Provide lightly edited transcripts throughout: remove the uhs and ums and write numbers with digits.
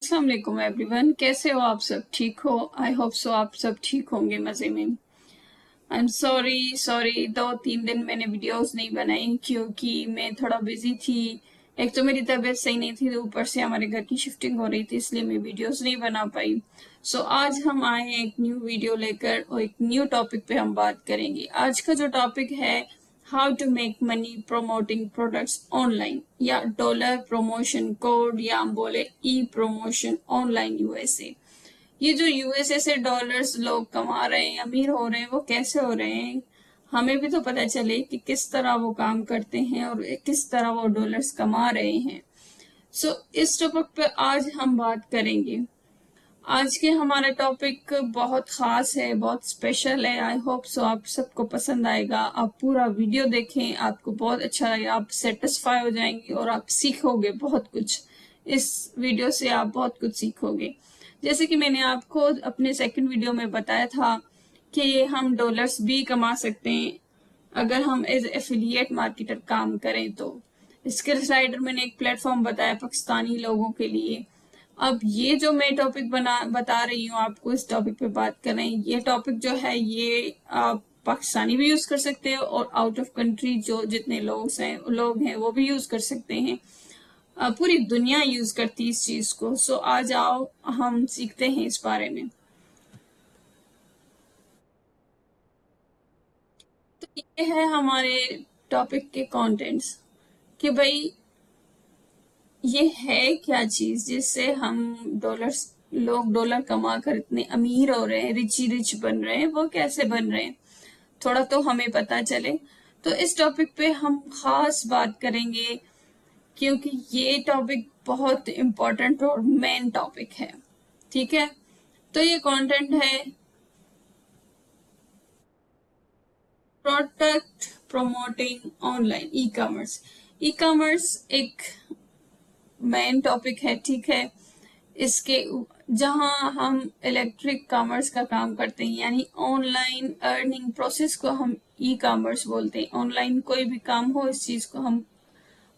अस्सलाम वालेकुम एवरीवन, कैसे हो आप सब? ठीक हो? आई होप सो आप सब ठीक होंगे, मज़े में। आई एम सॉरी 2-3 दिन मैंने वीडियोस नहीं बनाई क्योंकि मैं थोड़ा बिजी थी। एक तो मेरी तबीयत सही नहीं थी, तो ऊपर से हमारे घर की शिफ्टिंग हो रही थी, इसलिए मैं वीडियोस नहीं बना पाई। सो आज हम आए हैं एक न्यू वीडियो लेकर और एक न्यू टॉपिक पे हम बात करेंगे। आज का जो टॉपिक है, how to make money promoting products online, या डॉलर प्रमोशन कोड, या हम बोले ई प्रमोशन ऑनलाइन यूएसए। ये जो यूएसए से डॉलर्स लोग कमा रहे हैं, अमीर हो रहे हैं, वो कैसे हो रहे हैं? हमें भी तो पता चले कि किस तरह वो काम करते हैं और किस तरह वो डॉलर्स कमा रहे हैं। इस टॉपिक पे आज हम बात करेंगे। आज के हमारा टॉपिक बहुत खास है, बहुत स्पेशल है। आई होप सो आप सबको पसंद आएगा। आप पूरा वीडियो देखें, आपको बहुत अच्छा लगेगा, आप सेटिस्फाई हो जाएंगे और आप सीखोगे बहुत कुछ। इस वीडियो से आप बहुत कुछ सीखोगे। जैसे कि मैंने आपको अपने सेकंड वीडियो में बताया था कि हम डॉलर्स भी कमा सकते हैं अगर हम एज एफिलिएट मार्केटर काम करें तो। स्किल्स राइडर मैंने एक प्लेटफॉर्म बताया पाकिस्तानी लोगों के लिए। अब ये जो मैं टॉपिक बता रही हूँ आपको, इस टॉपिक पे बात कर रहे हैं, ये टॉपिक जो है ये आप पाकिस्तानी भी यूज कर सकते हो और आउट ऑफ कंट्री जो जितने लोग हैं वो भी यूज कर सकते हैं। पूरी दुनिया यूज करती है इस चीज को। आज आओ हम सीखते हैं इस बारे में। तो ये है हमारे टॉपिक के कंटेंट्स कि भाई ये है क्या चीज जिससे हम डॉलर्स लोग डॉलर कमा कर इतने अमीर हो रहे हैं, रिच बन रहे हैं। वो कैसे बन रहे हैं, थोड़ा तो हमें पता चले। तो इस टॉपिक पे हम खास बात करेंगे क्योंकि ये टॉपिक बहुत इम्पोर्टेंट और मेन टॉपिक है। ठीक है, तो ये कंटेंट है product promoting online e commerce. E commerce एक मेन टॉपिक है, ठीक है। इसके जहां हम इलेक्ट्रिक कॉमर्स का काम करते हैं, यानी ऑनलाइन अर्निंग प्रोसेस को हम ई कॉमर्स बोलते हैं। ऑनलाइन कोई भी काम हो, इस चीज को हम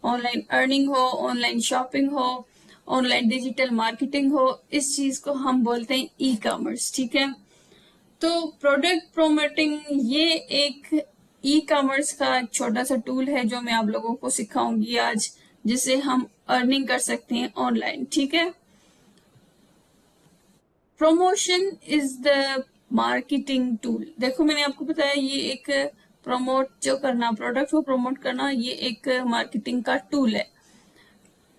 ऑनलाइन अर्निंग हो, ऑनलाइन शॉपिंग हो, ऑनलाइन डिजिटल मार्केटिंग हो, इस चीज को हम बोलते हैं ई कॉमर्स। ठीक है, तो प्रोडक्ट प्रोमोटिंग ये एक ई कॉमर्स का एक छोटा सा टूल है जो मैं आप लोगों को सिखाऊंगी आज, जिससे हम अर्निंग कर सकते हैं ऑनलाइन। ठीक है, promotion is the marketing tool. देखो मैंने आपको बताया ये एक प्रमोट जो करना, प्रोडक्ट को प्रमोट करना, ये एक मार्केटिंग का टूल है।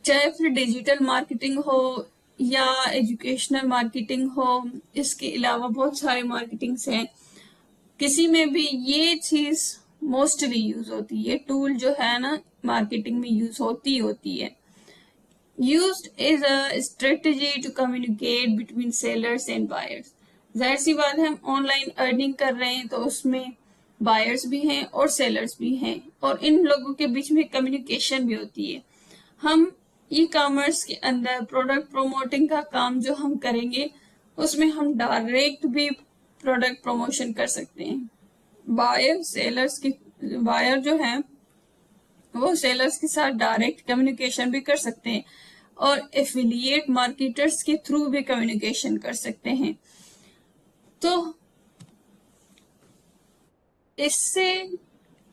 चाहे फिर डिजिटल मार्केटिंग हो या एजुकेशनल मार्केटिंग हो, इसके अलावा बहुत सारे मार्केटिंग्स हैं। किसी में भी ये चीज मोस्टली यूज होती है। ये टूल जो है ना, मार्केटिंग में यूज होती है। Used is a strategy to communicate between sellers and buyers। जाहिर सी बात है, हम ऑनलाइन अर्निंग कर रहे हैं तो उसमें बायर्स भी हैं और सेलर्स भी हैं, और इन लोगों के बीच में कम्युनिकेशन भी होती है। हम ई कॉमर्स के अंदर प्रोडक्ट प्रोमोटिंग का काम जो हम करेंगे, उसमें हम डायरेक्ट भी प्रोडक्ट प्रमोशन कर सकते हैं। बायर जो है वो सेलर्स के साथ डायरेक्ट कम्युनिकेशन भी कर सकते हैं और एफिलिएट मार्केटर्स के थ्रू भी कम्युनिकेशन कर सकते हैं। तो इससे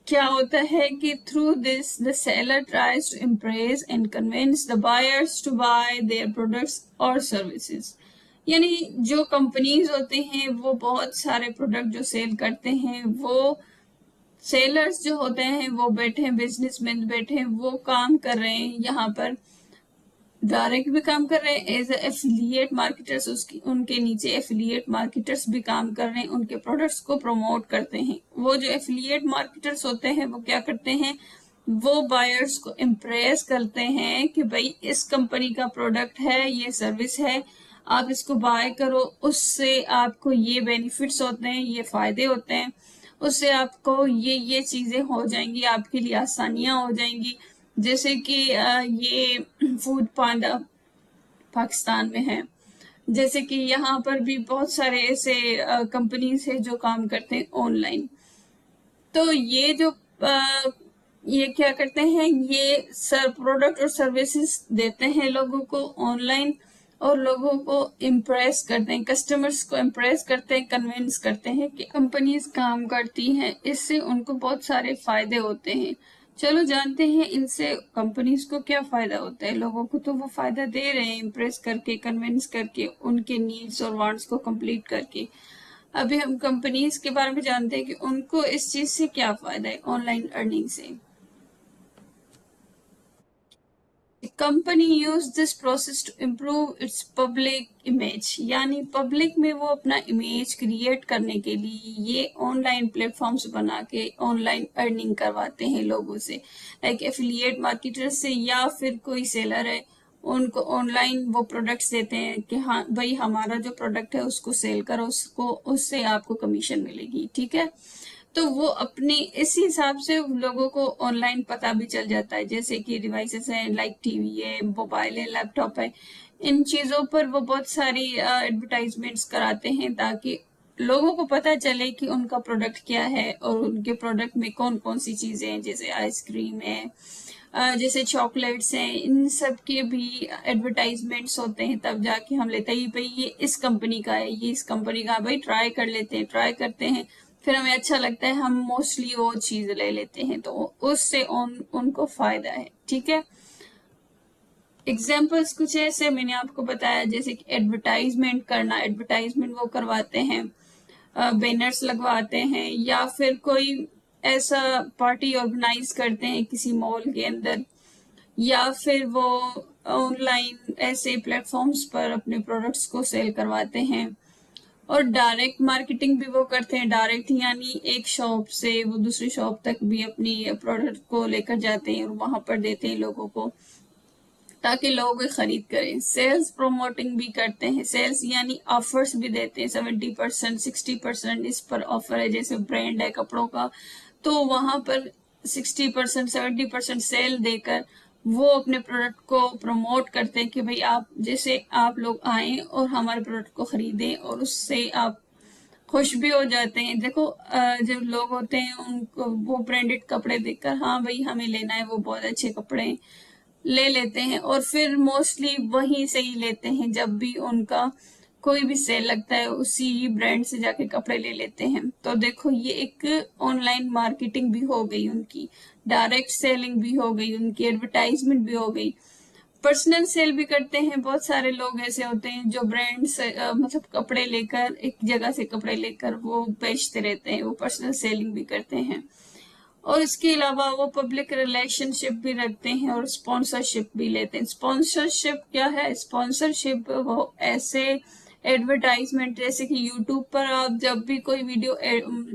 क्या होता है कि through this the seller tries to impress and convince the buyers to buy their products और सर्विसेज। यानी जो कंपनीज होते हैं वो बहुत सारे प्रोडक्ट जो सेल करते हैं, वो सेलर्स जो होते हैं वो बैठे हैं, बिजनेसमैन बैठे हैं, वो काम कर रहे हैं यहाँ पर, डायरेक्ट भी काम कर रहे हैं एज एफिलिएट मार्केटर्स। उसकी उनके नीचे एफिलिएट मार्केटर्स भी काम कर रहे हैं, उनके प्रोडक्ट्स को प्रमोट करते हैं। वो जो एफिलिएट मार्केटर्स होते हैं वो क्या करते हैं, वो बायर्स को इम्प्रेस करते हैं कि भाई इस कंपनी का प्रोडक्ट है, ये सर्विस है, आप इसको बाय करो, उससे आपको ये बेनिफिट्स होते हैं, ये फायदे होते हैं, उससे आपको ये चीजें हो जाएंगी, आपके लिए आसानियां हो जाएंगी। जैसे कि ये फूड पांडा पाकिस्तान में है, जैसे कि यहाँ पर भी बहुत सारे ऐसे कंपनीज है जो काम करते हैं ऑनलाइन। तो ये जो ये क्या करते हैं, ये प्रोडक्ट और सर्विसेज देते हैं लोगों को ऑनलाइन, और लोगों को इम्प्रेस करते हैं, कस्टमर्स को इम्प्रेस करते हैं, कन्विंस करते हैं कि कंपनीज काम करती हैं, इससे उनको बहुत सारे फायदे होते हैं। चलो जानते हैं इनसे कंपनीज को क्या फायदा होता है। लोगों को तो वो फायदा दे रहे हैं, इम्प्रेस करके, कन्विंस करके, उनके नीड्स और वांट्स को कंप्लीट करके। अभी हम कंपनीज के बारे में जानते हैं कि उनको इस चीज से क्या फायदा है, ऑनलाइन अर्निंग से। Company use this process to improve its public image, यानी पब्लिक में वो अपना इमेज क्रिएट करने के लिए ये ऑनलाइन प्लेटफॉर्म्स बना के ऑनलाइन अर्निंग करवाते हैं लोगों से, लाइक एफिलिएट मार्केटर से, या फिर कोई सेलर है उनको ऑनलाइन वो प्रोडक्ट्स देते हैं कि हाँ भाई हमारा जो प्रोडक्ट है उसको सेल करो, उसको उससे आपको कमीशन मिलेगी, ठीक है। तो वो अपने इसी हिसाब से लोगों को ऑनलाइन पता भी चल जाता है, जैसे कि डिवाइसेस हैं, लाइक टीवी है, मोबाइल है, लैपटॉप है, इन चीजों पर वो बहुत सारी एडवर्टाइजमेंट्स कराते हैं ताकि लोगों को पता चले कि उनका प्रोडक्ट क्या है और उनके प्रोडक्ट में कौन कौन सी चीजें हैं, जैसे आइसक्रीम है, जैसे चॉकलेट्स हैं, इन सब के भी एडवर्टाइजमेंट्स होते हैं। तब जाके हम लेते हैं भाई ये इस कंपनी का है, ये इस कंपनी का, भाई ट्राई कर लेते हैं, ट्राई करते हैं, फिर हमें अच्छा लगता है, हम मोस्टली वो चीज ले लेते हैं, तो उससे उनको फायदा है, ठीक है। एग्जाम्पल्स कुछ ऐसे मैंने आपको बताया, जैसे कि एडवर्टाइजमेंट करना, एडवर्टाइजमेंट वो करवाते हैं, बैनर्स लगवाते हैं, या फिर कोई ऐसा पार्टी ऑर्गेनाइज करते हैं किसी मॉल के अंदर, या फिर वो ऑनलाइन ऐसे प्लेटफॉर्म्स पर अपने प्रोडक्ट्स को सेल करवाते हैं। और डायरेक्ट मार्केटिंग भी वो करते हैं, डायरेक्ट यानी एक शॉप से वो दूसरी शॉप तक भी अपनी प्रोडक्ट को लेकर जाते हैं और वहां पर देते हैं लोगों को ताकि लोग खरीद करें। सेल्स प्रमोटिंग भी करते हैं, सेल्स यानी ऑफर्स भी देते हैं, 70% 60% इस पर ऑफर है, जैसे ब्रांड है कपड़ों का, तो वहां पर 60% 70% सेल देकर वो अपने प्रोडक्ट को प्रमोट करते हैं कि भाई आप जैसे आप लोग आए और हमारे प्रोडक्ट को खरीदें और उससे आप खुश भी हो जाते हैं। देखो जो लोग होते हैं उनको वो ब्रांडेड कपड़े देखकर हाँ भाई हमें लेना है, वो बहुत अच्छे कपड़े हैं, ले लेते हैं, और फिर मोस्टली वहीं से ही लेते हैं। जब भी उनका कोई भी सेल लगता है उसी ब्रांड से जाके कपड़े ले लेते हैं। तो देखो ये एक ऑनलाइन मार्केटिंग भी हो गई उनकी, डायरेक्ट सेलिंग भी हो गई उनकी, एडवर्टाइजमेंट भी हो गई। पर्सनल सेल भी करते हैं, बहुत सारे लोग ऐसे होते हैं जो ब्रांड से मतलब कपड़े लेकर एक जगह से कपड़े लेकर वो बेचते रहते हैं, वो पर्सनल सेलिंग भी करते हैं। और इसके अलावा वो पब्लिक रिलेशनशिप भी रखते हैं और स्पॉन्सरशिप भी लेते हैं। स्पॉन्सरशिप क्या है? स्पॉन्सरशिप वो ऐसे एडवर्टाइजमेंट, जैसे कि यूट्यूब पर आप जब भी कोई वीडियो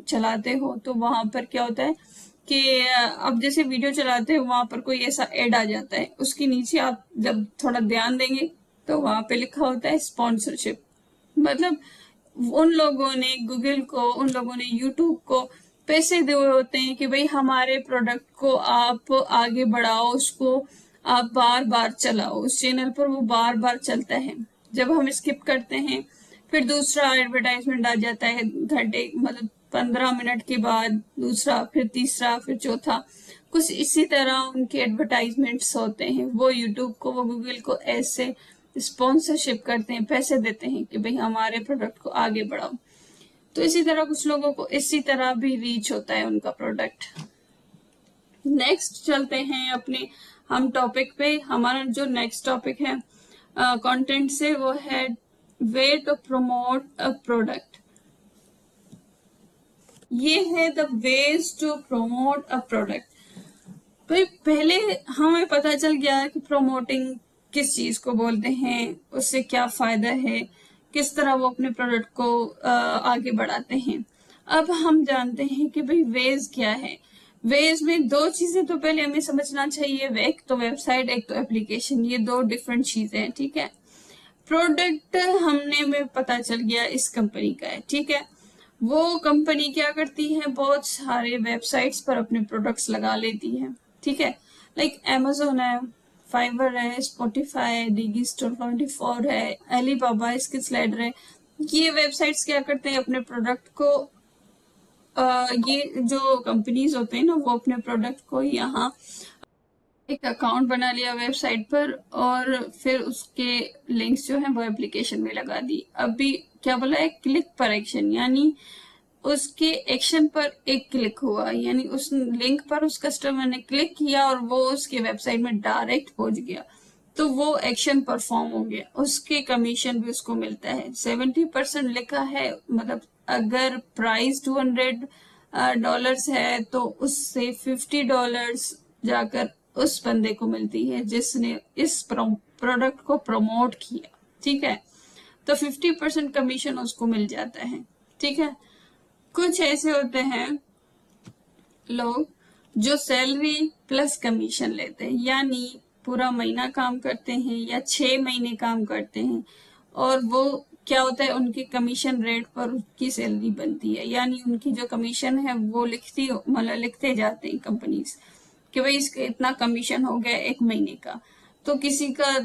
चलाते हो तो वहां पर क्या होता है कि अब जैसे वीडियो चलाते हो वहां पर कोई ऐसा एड आ जाता है, उसके नीचे आप जब थोड़ा ध्यान देंगे तो वहां पे लिखा होता है स्पॉन्सरशिप। मतलब उन लोगों ने गूगल को, उन लोगों ने यूट्यूब को पैसे दिए होते हैं कि भाई हमारे प्रोडक्ट को आप आगे बढ़ाओ, उसको आप बार बार चलाओ, उस चैनल पर वो बार बार चलता है। जब हम स्किप करते हैं फिर दूसरा एडवर्टाइजमेंट आ जाता है घंटे, मतलब 15 मिनट के बाद दूसरा, फिर तीसरा, फिर चौथा, कुछ इसी तरह उनके एडवर्टाइजमेंट्स होते हैं। वो यूट्यूब को, वो गूगल को ऐसे स्पॉन्सरशिप करते हैं, पैसे देते हैं कि भाई हमारे प्रोडक्ट को आगे बढ़ाओ। तो इसी तरह कुछ लोगों को इसी तरह भी रीच होता है उनका प्रोडक्ट। नेक्स्ट चलते हैं अपने हम टॉपिक पे। हमारा जो नेक्स्ट टॉपिक है कंटेंट से, वो है way to promote a product. ये है the ways to promote a product. भाई पहले हमें पता चल गया कि प्रमोटिंग किस चीज को बोलते हैं, उससे क्या फायदा है, किस तरह वो अपने प्रोडक्ट को आगे बढ़ाते हैं। अब हम जानते हैं कि भाई वेज क्या है। वेज में दो चीजें तो पहले हमें समझना चाहिए, एक तो वेबसाइट, एक तो एप्लीकेशन, ये दो डिफरेंट चीजें हैं, ठीक है। प्रोडक्ट हमने में पता चल गया इस कंपनी का है, ठीक है। वो कंपनी क्या करती है, बहुत सारे वेबसाइट्स पर अपने प्रोडक्ट्स लगा लेती है, ठीक है। लाइक Amazon है, फाइवर है, स्पॉटिफाई है, डिगी स्टोर 24 है, अलीबाबा, इसके स्लाइडर है। ये वेबसाइट्स क्या करते हैं, अपने प्रोडक्ट को ये जो कंपनीज होते हैं ना, वो अपने प्रोडक्ट को यहाँ एक अकाउंट बना लिया वेबसाइट पर और फिर उसके लिंक्स जो हैं वो एप्लीकेशन में लगा दी। अभी क्या बोला है, क्लिक पर एक्शन, यानी उसके एक्शन पर एक क्लिक हुआ, यानी उस लिंक पर उस कस्टमर ने क्लिक किया और वो उसके वेबसाइट में डायरेक्ट पहुंच गया, तो वो एक्शन परफॉर्म हो गया, उसके कमीशन भी उसको मिलता है। 70% लिखा है, मतलब अगर प्राइस $200 है तो उससे $50 जाकर उस बंदे को मिलती है जिसने इस प्रोडक्ट को प्रमोट किया। ठीक है, तो 50% कमीशन उसको मिल जाता है। ठीक है, कुछ ऐसे होते हैं लोग जो सैलरी प्लस कमीशन लेते हैं, यानी पूरा महीना काम करते हैं या 6 महीने काम करते हैं, और वो क्या होता है, उनके कमीशन रेट पर उनकी सैलरी बनती है, यानी उनकी जो कमीशन है वो मतलब लिखते जाते हैं कंपनीज कि भाई इसका इतना कमीशन हो गया एक महीने का। तो किसी का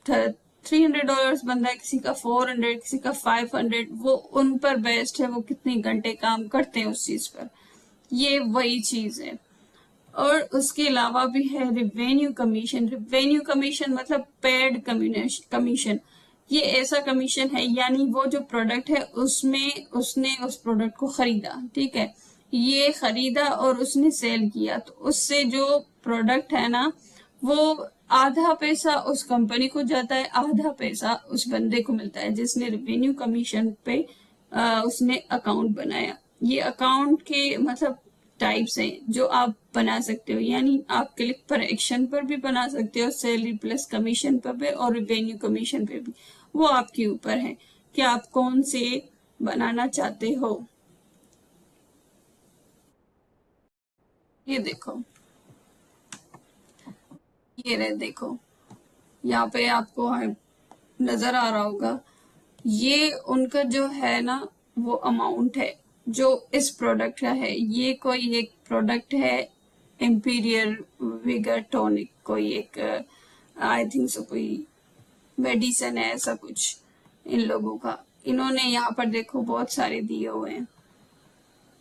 $300 बनता है, किसी का 400, किसी का 500, वो उन पर बेस्ड है वो कितने घंटे काम करते हैं उस चीज पर। ये वही चीज है। और उसके अलावा भी है रिवेन्यू कमीशन। रिवेन्यू कमीशन मतलब पेड कमीशन। ये ऐसा कमीशन है, यानी वो जो प्रोडक्ट है उसमें उसने उस प्रोडक्ट को खरीदा, ठीक है, ये खरीदा और उसने सेल किया, तो उससे जो प्रोडक्ट है ना, वो आधा पैसा उस कंपनी को जाता है, आधा पैसा उस बंदे को मिलता है जिसने रिवेन्यू कमीशन पे उसने अकाउंट बनाया। ये अकाउंट के मतलब टाइप्स हैं जो आप बना सकते हो, यानी आप क्लिक पर एक्शन पर भी बना सकते हो, सैलरी प्लस कमीशन पर भी, और रिवेन्यू कमीशन पे भी। वो आपके ऊपर है कि आप कौन से बनाना चाहते हो। ये देखो, ये रहे देखो, यहाँ पे आपको नजर आ रहा होगा, ये उनका जो है ना वो अमाउंट है जो इस प्रोडक्ट का है। ये कोई एक प्रोडक्ट है, इम्पीरियल विगर टॉनिक, कोई एक आई थिंक सो कोई मेडिसन है ऐसा कुछ इन लोगों का। इन्होंने यहाँ पर देखो बहुत सारे दिए हुए हैं,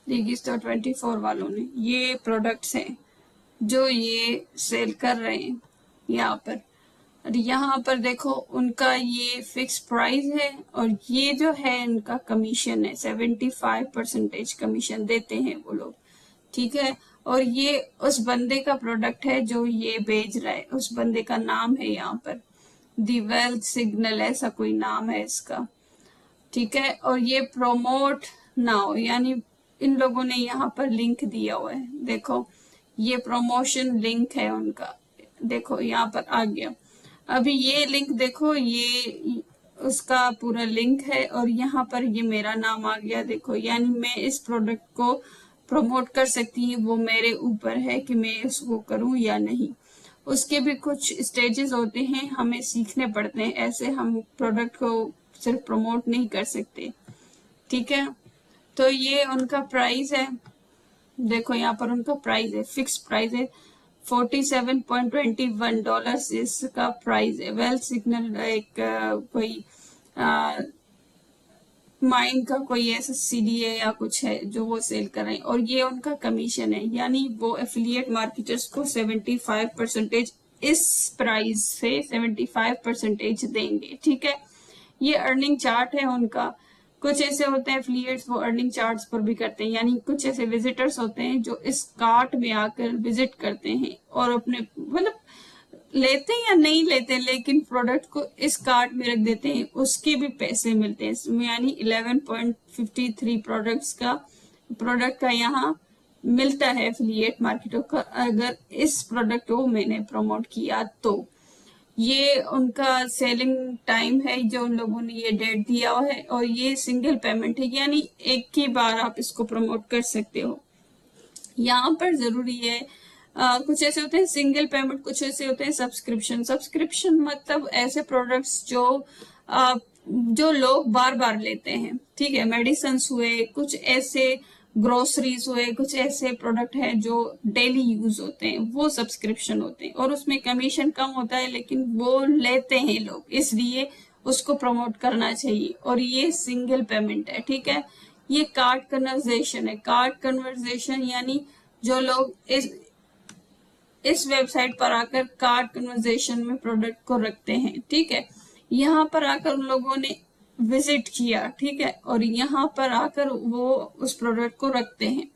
रेगिस्टर 24 वालों ने ये प्रोडक्ट्स हैं जो ये सेल कर रहे हैं यहाँ पर। और यहाँ पर देखो उनका ये फिक्स प्राइस है, और ये जो है इनका कमीशन है, 75% कमीशन देते हैं वो लोग। ठीक है, और ये उस बंदे का प्रोडक्ट है जो ये बेच रहा है, उस बंदे का नाम है यहाँ पर दी वेल्थ सिग्नल, ऐसा कोई नाम है इसका। ठीक है, और ये प्रोमोट नाउ, यानी इन लोगों ने यहाँ पर लिंक दिया हुआ है, देखो ये प्रमोशन लिंक है उनका, देखो यहाँ पर आ गया। अभी ये लिंक देखो, ये उसका पूरा लिंक है, और यहाँ पर ये मेरा नाम आ गया, देखो, यानी मैं इस प्रोडक्ट को प्रमोट कर सकती हूँ, वो मेरे ऊपर है कि मैं इसको करूँ या नहीं। उसके भी कुछ स्टेजेस होते हैं, हमें सीखने पड़ते हैं, ऐसे हम प्रोडक्ट को सिर्फ प्रमोट नहीं कर सकते। ठीक है, तो ये उनका प्राइस है, देखो यहाँ पर उनका प्राइस है, फिक्स प्राइस है, $47.21 इसका प्राइस है। वेल सिग्नल एक कोई माइंड का कोई ऐसा सीडीए या कुछ है जो वो सेल कर रहे हैं, और ये उनका कमीशन है, यानी वो एफिलिएट मार्केटर्स को 75% इस प्राइस से 75% देंगे। ठीक है, ये अर्निंग चार्ट है उनका। कुछ ऐसे होते हैं एफिलिएट्स, वो अर्निंग चार्ट्स पर भी करते हैं, यानी कुछ ऐसे विजिटर्स होते हैं जो इस कार्ट में आकर विजिट करते हैं और अपने मतलब लेते हैं या नहीं लेते, लेकिन प्रोडक्ट को इस कार्ट में रख देते हैं, उसके भी पैसे मिलते हैं इसमें, यानी 11.53 प्रोडक्ट का यहाँ मिलता है एफिलिएट मार्केटों का, अगर इस प्रोडक्ट को मैंने प्रमोट किया तो। ये उनका सेलिंग टाइम है जो उन लोगों ने ये डेट दिया हुआ है, और ये सिंगल पेमेंट है, यानी एक ही बार आप इसको प्रमोट कर सकते हो। यहाँ पर जरूरी है कुछ ऐसे होते हैं सिंगल पेमेंट, कुछ ऐसे होते हैं सब्सक्रिप्शन। सब्सक्रिप्शन मतलब ऐसे प्रोडक्ट्स जो लोग बार बार लेते हैं, ठीक है, मेडिसिन हुए, कुछ ऐसे ग्रोसरीज हुए, कुछ ऐसे प्रोडक्ट है जो डेली यूज होते हैं, वो सब्सक्रिप्शन होते हैं, और उसमें कमीशन कम होता है लेकिन वो लेते हैं लोग, इसलिए उसको प्रमोट करना चाहिए, और ये सिंगल पेमेंट है। ठीक है, ये कार्ड कन्वर्जेशन है। कार्ड कन्वर्जेशन यानी जो लोग इस वेबसाइट पर आकर कार्ट कन्वर्जेशन में प्रोडक्ट को रखते हैं, ठीक है। यहाँ पर आकर उन लोगों ने विजिट किया, ठीक है, और यहाँ पर आकर वो उस प्रोडक्ट को रखते हैं,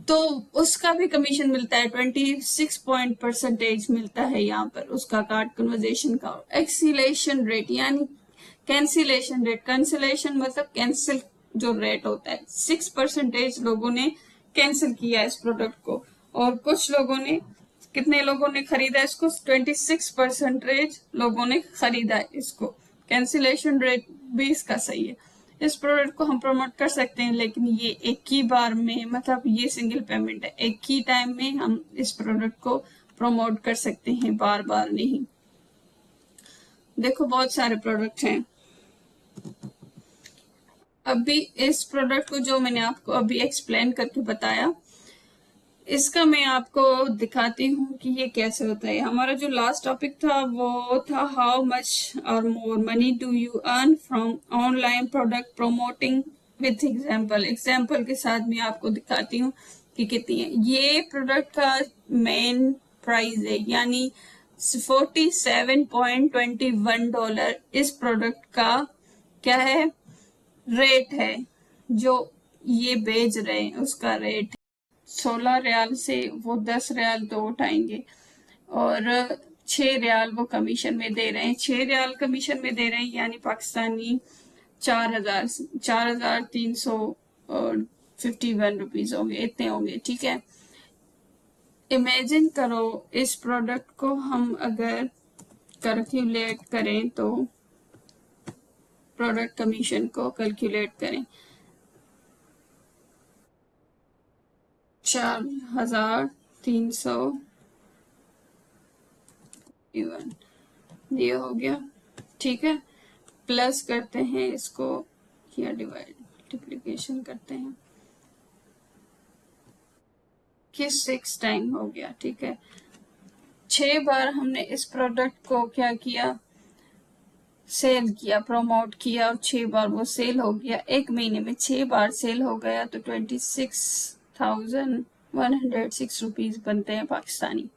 तो उसका भी कमीशन मिलता है। 26% मिलता है यहाँ पर उसका कार्ट कन्वर्जेशन का। एक्सीलेशन रेट यानी कैंसिलेशन रेट, कैंसिलेशन मतलब कैंसिल जो रेट होता है, 6% लोगों ने कैंसिल किया इस प्रोडक्ट को, और कुछ लोगों ने, कितने लोगों ने खरीदा इसको, 26% लोगों ने खरीदा इसको। कैंसिलेशन रेट भी इसका सही है। इस प्रोडक्ट को हम प्रमोट कर सकते हैं, लेकिन ये एक ही बार में, मतलब ये सिंगल पेमेंट है, एक ही टाइम में हम इस प्रोडक्ट को प्रमोट कर सकते हैं, बार बार नहीं। देखो बहुत सारे प्रोडक्ट हैं। अभी इस प्रोडक्ट को जो मैंने आपको अभी एक्सप्लेन करके बताया, इसका मैं आपको दिखाती हूँ कि ये कैसे होता है। हमारा जो लास्ट टॉपिक था वो था हाउ मच और more money do you earn from online product promoting with example. Example के साथ मैं आपको दिखाती हूँ कि कितनी है। ये प्रोडक्ट का मेन प्राइस है, यानी $47.21 इस प्रोडक्ट का क्या है, रेट है, जो ये बेच रहे हैं उसका रेट। 16 रियाल से वो 10 रियाल तो उठाएंगे, और 6 रियाल वो कमीशन में दे रहे हैं। 6 रियाल कमीशन में दे रहे हैं, यानी पाकिस्तानी 4,351 रुपीज होंगे, इतने होंगे, ठीक है। इमेजिन करो इस प्रोडक्ट को हम अगर कैलकुलेट करें, तो प्रोडक्ट कमीशन को कैलकुलेट करें, 4,351 ये हो गया, ठीक है। प्लस करते हैं इसको या डिवाइड मल्टीप्लिकेशन करते हैं कि 6 टाइम हो गया, ठीक है। 6 बार हमने इस प्रोडक्ट को क्या किया, सेल किया, प्रमोट किया, और 6 बार वो सेल हो गया। एक महीने में 6 बार सेल हो गया, तो 26,106 रुपीज बनते हैं पाकिस्तानी,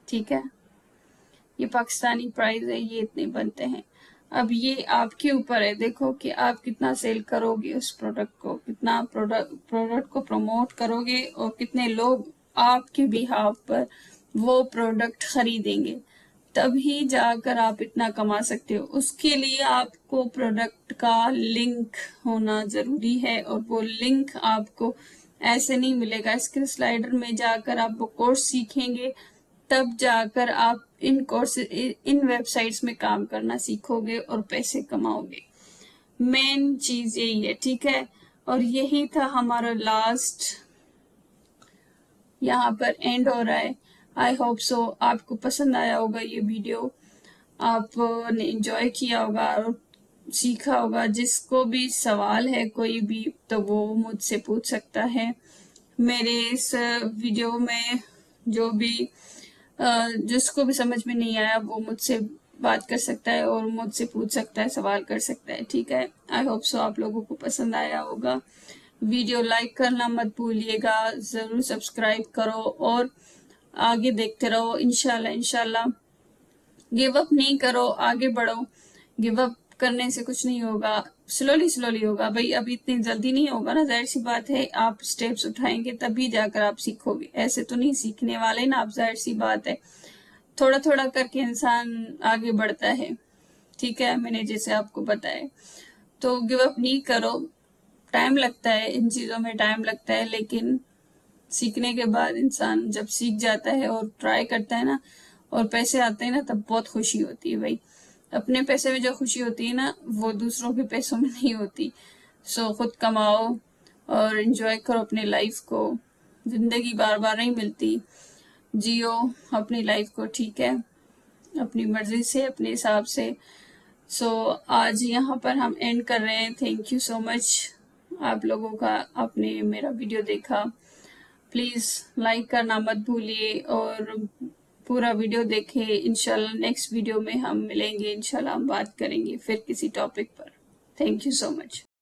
ठीक है। ये पाकिस्तानी प्राइस है, ये इतने बनते हैं। अब ये आपके ऊपर है, देखो कि आप कितना सेल करोगे उस प्रोडक्ट को, कितना प्रोडक्ट को प्रमोट करोगे, और कितने लोग आपके बिहाफ पर वो प्रोडक्ट खरीदेंगे, तभी जाकर आप इतना कमा सकते हो। उसके लिए आपको प्रोडक्ट का लिंक होना जरूरी है, और वो लिंक आपको ऐसे नहीं मिलेगा। इसके स्लाइडर में जाकर आप वो कोर्स सीखेंगे, तब जाकर आप इन कोर्स, इन वेबसाइट्स में काम करना सीखोगे और पैसे कमाओगे। मेन चीज यही है, ठीक है। और यही था हमारा लास्ट, यहाँ पर एंड हो रहा है। आई होप सो आपको पसंद आया होगा ये वीडियो, आपने एंजॉय किया होगा और सीखा होगा। जिसको भी सवाल है कोई भी, तो वो मुझसे पूछ सकता है। मेरे इस वीडियो में जो भी जिसको भी समझ में नहीं आया, वो मुझसे बात कर सकता है और मुझसे पूछ सकता है, सवाल कर सकता है, ठीक है। आई होप सो आप लोगों को पसंद आया होगा। वीडियो लाइक करना मत भूलिएगा, जरूर सब्सक्राइब करो और आगे देखते रहो। इंशाल्लाह इंशाल्लाह गिव अप नहीं करो, आगे बढ़ो। गिव अप करने से कुछ नहीं होगा, स्लोली स्लोली होगा भाई, अभी इतनी जल्दी नहीं होगा ना, जाहिर सी बात है। आप स्टेप्स उठाएंगे तभी जाकर आप सीखोगे, ऐसे तो नहीं सीखने वाले ना आप, जाहिर सी बात है। थोड़ा थोड़ा करके इंसान आगे बढ़ता है, ठीक है, मैंने जैसे आपको बताया। तो गिव अप नहीं करो, टाइम लगता है, इन चीजों में टाइम लगता है, लेकिन सीखने के बाद इंसान जब सीख जाता है और ट्राई करता है ना, और पैसे आते हैं ना, तब बहुत खुशी होती है भाई। अपने पैसे में जो खुशी होती है ना, वो दूसरों के पैसों में नहीं होती। सो खुद कमाओ और एंजॉय करो अपनी लाइफ को। जिंदगी बार बार नहीं मिलती, जियो अपनी लाइफ को, ठीक है, अपनी मर्जी से, अपने हिसाब से। सो आज यहाँ पर हम एंड कर रहे हैं। थैंक यू सो मच आप लोगों का, आपने मेरा वीडियो देखा। प्लीज लाइक करना मत भूलिए और पूरा वीडियो देखें। इंशाल्लाह नेक्स्ट वीडियो में हम मिलेंगे, इंशाल्लाह हम बात करेंगे फिर किसी टॉपिक पर। Thank you so much.